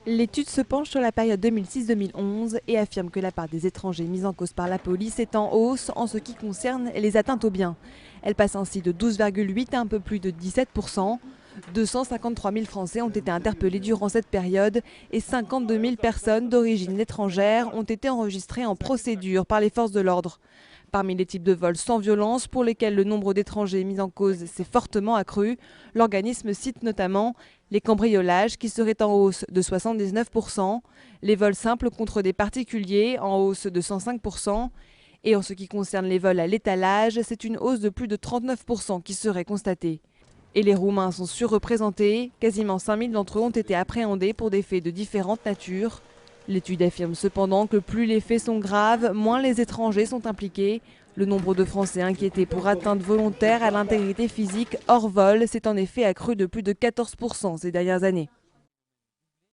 L'étude se penche sur la période 2006-2011 et affirme que la part des étrangers mis en cause par la police est en hausse en ce qui concerne les atteintes aux biens. Elle passe ainsi de 12,8 à un peu plus de 17%. 253 000 Français ont été interpellés durant cette période et 52 000 personnes d'origine étrangère ont été enregistrées en procédure par les forces de l'ordre. Parmi les types de vols sans violence pour lesquels le nombre d'étrangers mis en cause s'est fortement accru, l'organisme cite notamment les cambriolages qui seraient en hausse de 79%, les vols simples contre des particuliers en hausse de 105%, et en ce qui concerne les vols à l'étalage, c'est une hausse de plus de 39% qui serait constatée. Et les Roumains sont surreprésentés, quasiment 5 000 d'entre eux ont été appréhendés pour des faits de différentes natures. L'étude affirme cependant que plus les faits sont graves, moins les étrangers sont impliqués. Le nombre de Français inquiétés pour atteinte volontaire à l'intégrité physique hors vol s'est en effet accru de plus de 14% ces dernières années.